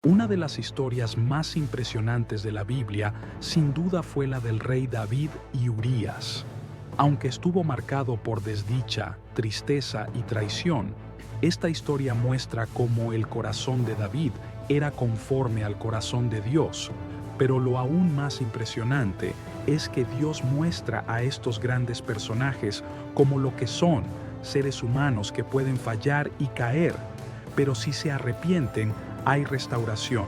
Una de las historias más impresionantes de la Biblia, sin duda, fue la del rey David y Urías. Aunque estuvo marcado por desdicha, tristeza y traición, esta historia muestra cómo el corazón de David era conforme al corazón de Dios. Pero lo aún más impresionante es que Dios muestra a estos grandes personajes como lo que son, seres humanos que pueden fallar y caer, pero si se arrepienten, hay restauración.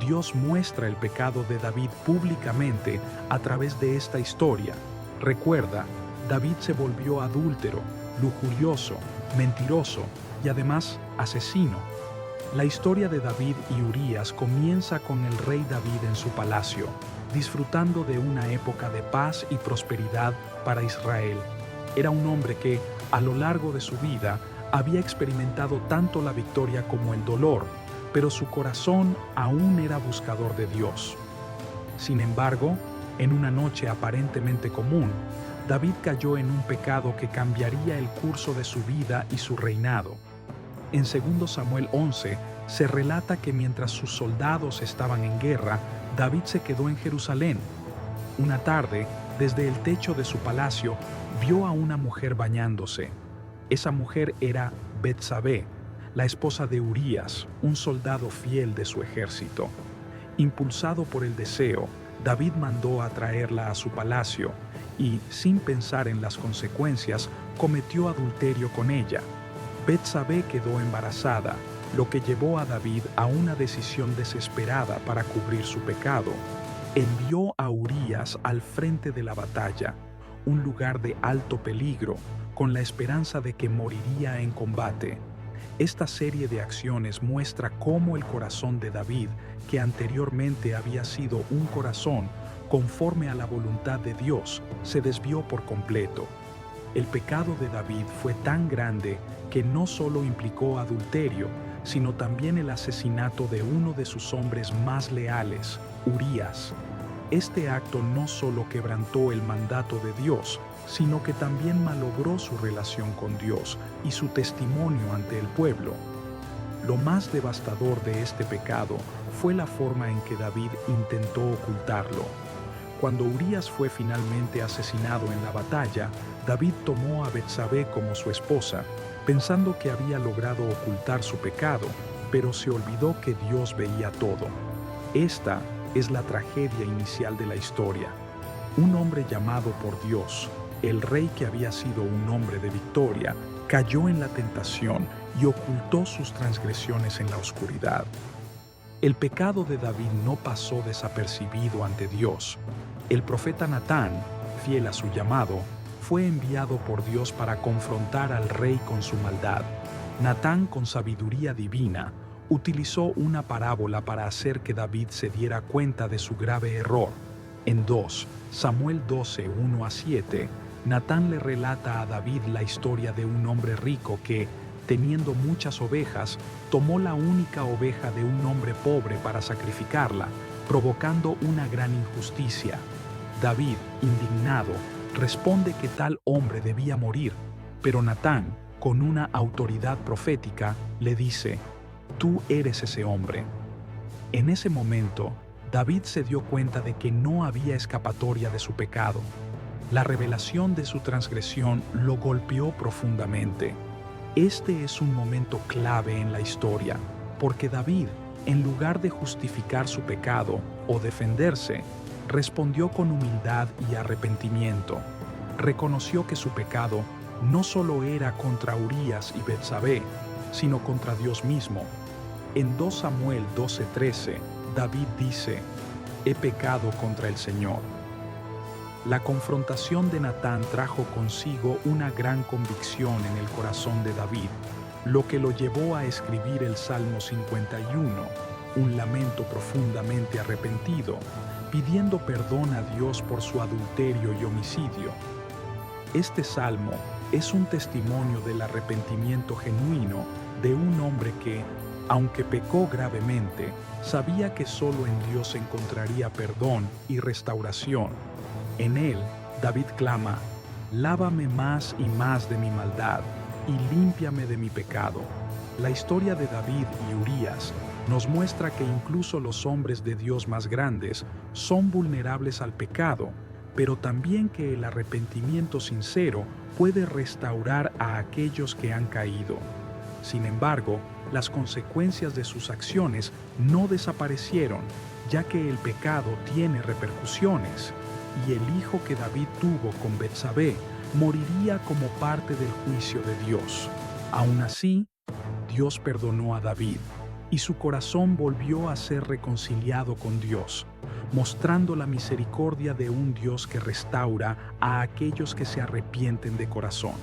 Dios muestra el pecado de David públicamente a través de esta historia. Recuerda, David se volvió adúltero, lujurioso, mentiroso y además asesino. La historia de David y Urías comienza con el rey David en su palacio, disfrutando de una época de paz y prosperidad para Israel. Era un hombre que, a lo largo de su vida, había experimentado tanto la victoria como el dolor, pero su corazón aún era buscador de Dios. Sin embargo, en una noche aparentemente común, David cayó en un pecado que cambiaría el curso de su vida y su reinado. En 2 Samuel 11 se relata que mientras sus soldados estaban en guerra, David se quedó en Jerusalén. Una tarde, desde el techo de su palacio, vio a una mujer bañándose. Esa mujer era Betsabé, la esposa de Urías, un soldado fiel de su ejército. Impulsado por el deseo, David mandó a traerla a su palacio y, sin pensar en las consecuencias, cometió adulterio con ella. Betsabé quedó embarazada, lo que llevó a David a una decisión desesperada para cubrir su pecado. Envió a Urías al frente de la batalla, un lugar de alto peligro, con la esperanza de que moriría en combate. Esta serie de acciones muestra cómo el corazón de David, que anteriormente había sido un corazón conforme a la voluntad de Dios, se desvió por completo. El pecado de David fue tan grande que no solo implicó adulterio, sino también el asesinato de uno de sus hombres más leales, Urías. Este acto no solo quebrantó el mandato de Dios, sino que también malogró su relación con Dios y su testimonio ante el pueblo. Lo más devastador de este pecado fue la forma en que David intentó ocultarlo. Cuando Urías fue finalmente asesinado en la batalla, David tomó a Betsabé como su esposa, pensando que había logrado ocultar su pecado, pero se olvidó que Dios veía todo. Esta es la tragedia inicial de la historia. Un hombre llamado por Dios, el rey que había sido un hombre de victoria, cayó en la tentación y ocultó sus transgresiones en la oscuridad. El pecado de David no pasó desapercibido ante Dios. El profeta Natán, fiel a su llamado, fue enviado por Dios para confrontar al rey con su maldad. Natán, con sabiduría divina, utilizó una parábola para hacer que David se diera cuenta de su grave error. En 2 Samuel 12, 1-7, Natán le relata a David la historia de un hombre rico que, teniendo muchas ovejas, tomó la única oveja de un hombre pobre para sacrificarla, provocando una gran injusticia. David, indignado, responde que tal hombre debía morir, pero Natán, con una autoridad profética, le dice: «Tú eres ese hombre». En ese momento, David se dio cuenta de que no había escapatoria de su pecado. La revelación de su transgresión lo golpeó profundamente. Este es un momento clave en la historia, porque David, en lugar de justificar su pecado o defenderse, respondió con humildad y arrepentimiento. Reconoció que su pecado no solo era contra Urías y Betsabé, sino contra Dios mismo. En 2 Samuel 12:13, David dice: «He pecado contra el Señor». La confrontación de Natán trajo consigo una gran convicción en el corazón de David, lo que lo llevó a escribir el Salmo 51, un lamento profundamente arrepentido, pidiendo perdón a Dios por su adulterio y homicidio. Este salmo es un testimonio del arrepentimiento genuino de un hombre que, aunque pecó gravemente, sabía que solo en Dios encontraría perdón y restauración. En él, David clama: «Lávame más y más de mi maldad, y límpiame de mi pecado». La historia de David y Urías nos muestra que incluso los hombres de Dios más grandes son vulnerables al pecado, pero también que el arrepentimiento sincero puede restaurar a aquellos que han caído. Sin embargo, las consecuencias de sus acciones no desaparecieron, ya que el pecado tiene repercusiones, y el hijo que David tuvo con Betsabé moriría como parte del juicio de Dios. Aún así, Dios perdonó a David, y su corazón volvió a ser reconciliado con Dios, mostrando la misericordia de un Dios que restaura a aquellos que se arrepienten de corazón.